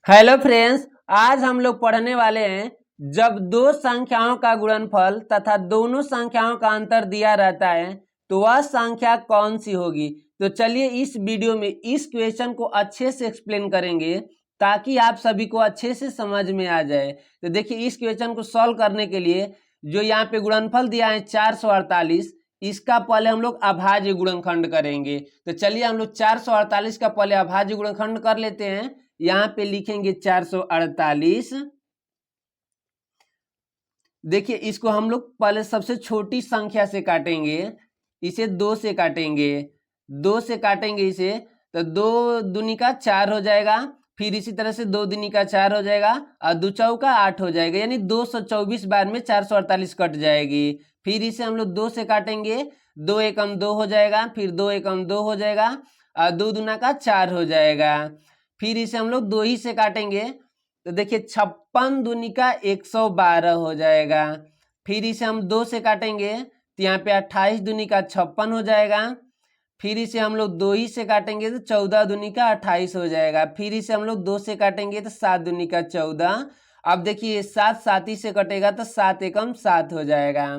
Hello friends, आज हम लोग पढ़ने वाले हैं जब दो संख्याओं का गुणनफल तथा दोनों संख्याओं का अंतर दिया रहता है तो वह संख्या कौन सी होगी। तो चलिए इस वीडियो में इस क्वेश्चन को अच्छे से एक्सप्लेन करेंगे ताकि आप सभी को अच्छे से समझ में आ जाए। तो देखिए इस क्वेश्चन को सॉल्व करने के लिए जो यहाँ पे गुणनफल दिया है 448, इसका पहले हम लोग अभाज्य गुणनखंड करेंगे। तो चलिए हम लोग 448 का पहले अभाज्य गुणनखंड कर लेते हैं। यहाँ पे लिखेंगे 448। देखिए इसको हम लोग पहले सबसे छोटी संख्या से काटेंगे, इसे 2 से काटेंगे, 2 से काटेंगे इसे तो 2 दूनी का 4 हो जाएगा। फिर इसी तरह से 2 दूनी का 4 हो जाएगा और 2 चौका 8 हो जाएगा, यानी 224 बार में 448 कट जाएगी। फिर इसे हम लोग 2 से काटेंगे, 2 एकम 2 हो जाएगा, फिर 2 एकम 2 हो जाएगा और 2 दूना का 4 हो जाएगा। फिर इसे हम लोग 2 ही से काटेंगे तो देखिए 56 दूनी का 112 हो जाएगा। फिर इसे हम 2 से काटेंगे तो यहाँ पे 28 दूनी का 56 हो जाएगा। फिर इसे हम लोग 2 ही से काटेंगे तो 14 दूनी का 28 हो जाएगा। फिर इसे हम लोग 2 से काटेंगे तो 7 दूनी का 14। अब देखिए 7 7 ही से कटेगा तो 7 एकम 7 हो जाएगा।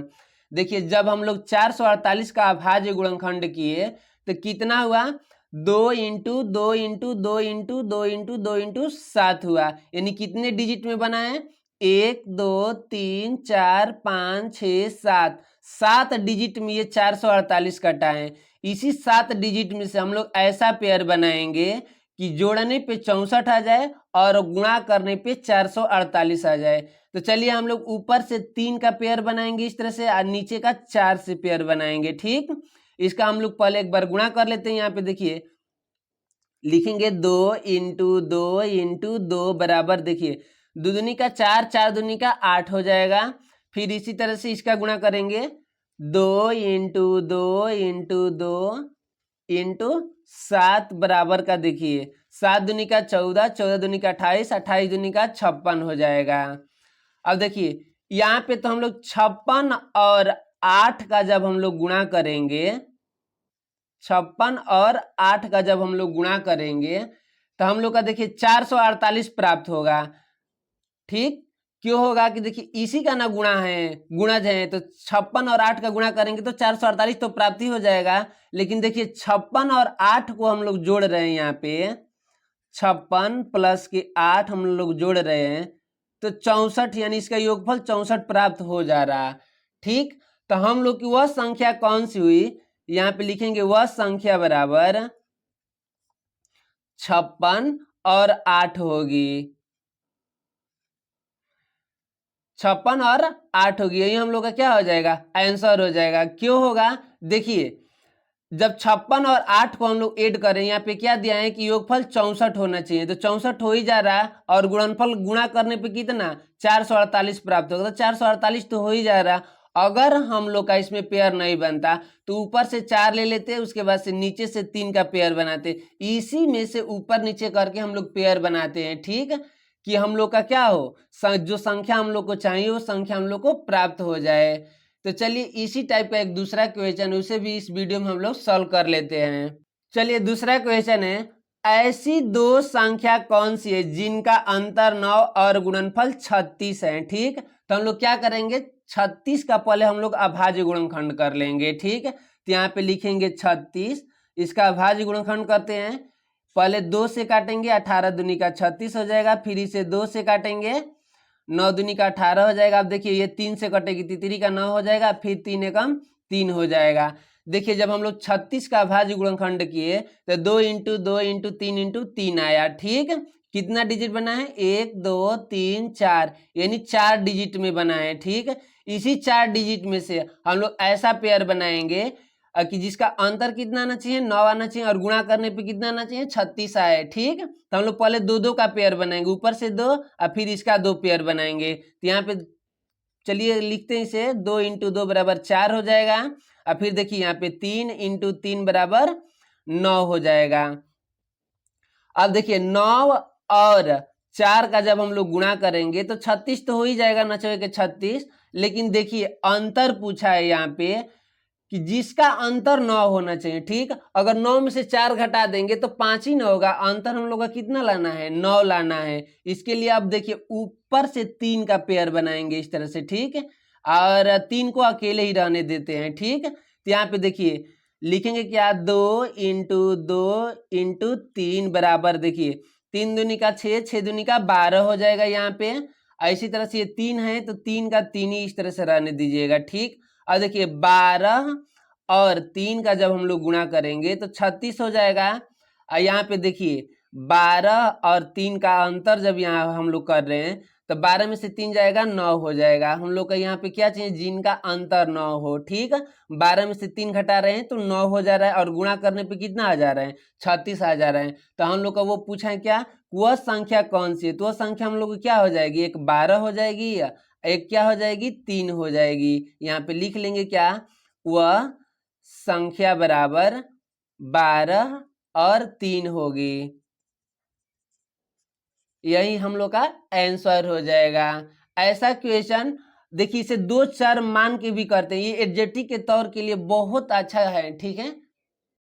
देखिए जब हम लोग 448 का अभाज्य गुणनखंड किए तो कितना हुआ, 2 into 2 into 2 into 2 into 2 into 7 हुआ, यानी कितने डिजिट में बना है, 1 2 3 4 5 6 7, 7 डिजिट में ये 448 कटा है। इसी 7 डिजिट में से हम लोग ऐसा पेयर बनाएंगे कि जोड़ने पे 64 आ जाए और गुणा करने पे 448 आ जाए। तो चलिए हम लोग ऊपर से 3 का पेयर बनाएंगे इस तरह से और नीचे का 4 से पेयर बनाएंगे। ठीक, इसका हम लोग पहले एक बार गुणा कर लेते हैं। यहाँ पे देखिए लिखेंगे 2 इंटू 2 इंटू 2 बराबर, देखिए 2 दूनी का 4, 4 दूनी का 8 हो जाएगा। फिर इसी तरह से इसका गुणा करेंगे 2 इंटू 2 इंटू 2 इंटू 7 बराबर का, देखिए 7 दूनी का 14, 14 दूनी का 28, 28 दूनी का 56 हो जाएगा। अब देखिए यहाँ पे तो हम लोग 56 और 8 का जब हम लोग गुणा करेंगे, 56 और 8 का जब हम लोग गुणा करेंगे तो हम लोग का देखिए 448 प्राप्त होगा। ठीक, क्यों होगा कि देखिए इसी का ना गुणा है, गुणज है, तो 56 और 8 का गुणा करेंगे तो 448 तो प्राप्ति हो जाएगा। लेकिन देखिए 56 और 8 को हम लोग जोड़ रहे हैं, यहाँ पे 56 प्लस के 8 हम लोग जोड़ रहे हैं तो 64, यानी इसका योगफल 64 प्राप्त हो जा रहा। ठीक, तो हम लोग की वह संख्या कौन सी हुई, यहाँ पे लिखेंगे वह संख्या बराबर 56 और 8 होगी। 56 और 8 होगी, यही हम लोग का क्या हो जाएगा, आंसर हो जाएगा। क्यों होगा, देखिए जब 56 और 8 को हम लोग ऐड करें, यहाँ पे क्या दिया है कि योगफल 64 होना चाहिए, तो 64 हो ही जा रहा है और गुणनफल गुणा करने पे कितना 448 प्राप्त होगा, तो 448 तो हो ही जा रहा। अगर हम लोग का इसमें पेयर नहीं बनता तो ऊपर से 4 ले लेते, उसके बाद से नीचे से 3 का पेयर बनाते, इसी में से ऊपर नीचे करके हम लोग पेयर बनाते हैं। ठीक, कि हम लोग का क्या हो, जो संख्या हम लोग को चाहिए वो संख्या हम लोग को प्राप्त हो जाए। तो चलिए इसी टाइप का एक दूसरा क्वेश्चन उसे भी इस वीडियो में हम लोग सॉल्व कर लेते हैं। चलिए दूसरा क्वेश्चन है, ऐसी दो संख्या कौन सी है जिनका अंतर 9 और गुणनफल 36 है। ठीक, तो हम लोग क्या करेंगे, 36 का पहले हम लोग अभाज्य गुणनखंड कर लेंगे। ठीक, तो यहाँ पे लिखेंगे 36, इसका अभाज्य गुणनखंड करते हैं। पहले 2 से काटेंगे, 18 दूनी का 36 हो जाएगा। फिर इसे 2 से काटेंगे, 9 दूनी का 18 हो जाएगा। अब देखिए ये 3 से कटेगी, तितरी का 9 हो जाएगा, फिर 3 एकम 3 हो जाएगा। देखिए जब हम लोग 36 का अभाज्य गुणनखंड किए तो 2 इंटू 2 इंटू 3 इंटू 3 आया। ठीक, कितना डिजिट बना है, 1 2 3 4, यानी 4 डिजिट में बना है। ठीक, इसी 4 डिजिट में से हम लोग ऐसा पेयर बनाएंगे कि जिसका अंतर कितना आना चाहिए, 9 आना चाहिए और गुणा करने पे कितना आना चाहिए, 36 आए। ठीक, तो हम लोग पहले 2 2 का पेयर बनाएंगे, ऊपर से 2 और फिर इसका 2 पेयर बनाएंगे। तो यहाँ पे चलिए लिखते हैं इसे, 2 इंटू 2 बराबर 4 हो जाएगा और फिर देखिए यहाँ पे 3 इंटू 3 बराबर 9 हो जाएगा। अब देखिए 9 और 4 का जब हम लोग गुणा करेंगे तो 36 तो हो ही जाएगा, 9 के 36। लेकिन देखिए अंतर पूछा है यहाँ पे कि जिसका अंतर 9 होना चाहिए। ठीक, अगर 9 में से 4 घटा देंगे तो 5 ही 9 होगा। अंतर हम लोग का कितना लाना है, 9 लाना है। इसके लिए आप देखिए ऊपर से 3 का पेयर बनाएंगे इस तरह से। ठीक, और 3 को अकेले ही रहने देते हैं। ठीक, तो यहाँ पे देखिए लिखेंगे क्या, 2 इंटू 2 इंटू 3 बराबर, देखिए 3 दूनी का 6, 6 दूनी का 12 हो जाएगा यहाँ पे। इसी तरह से ये 3 है तो 3 का 3 ही इस तरह से रहने दीजिएगा। ठीक, और देखिए 12 और 3 का जब हम लोग गुणा करेंगे तो 36 हो जाएगा। और यहाँ पे देखिए 12 और 3 का अंतर जब यहाँ हम लोग कर रहे हैं तो 12 में से 3 जाएगा 9 हो जाएगा। हम लोग का यहाँ पे क्या चाहिए, जिनका अंतर 9 हो। ठीक, 12 में से 3 घटा रहे हैं तो 9 हो जा रहा है, और गुणा करने पे कितना आ जा रहा है, 36 आ जा रहा है। तो हम लोग का वो पूछा है क्या, वह संख्या कौन सी है, तो वह संख्या हम लोग को क्या हो जाएगी, एक 12 हो जाएगी, या एक क्या हो जाएगी, 3 हो जाएगी। यहाँ पे लिख लेंगे क्या, वह संख्या बराबर 12 और 3 होगी। यही हम लोग का आंसर हो जाएगा। ऐसा क्वेश्चन देखिए इसे 2 चर मान के भी करते हैं, ये एडजेक्टिव के तौर के लिए बहुत अच्छा है। ठीक है।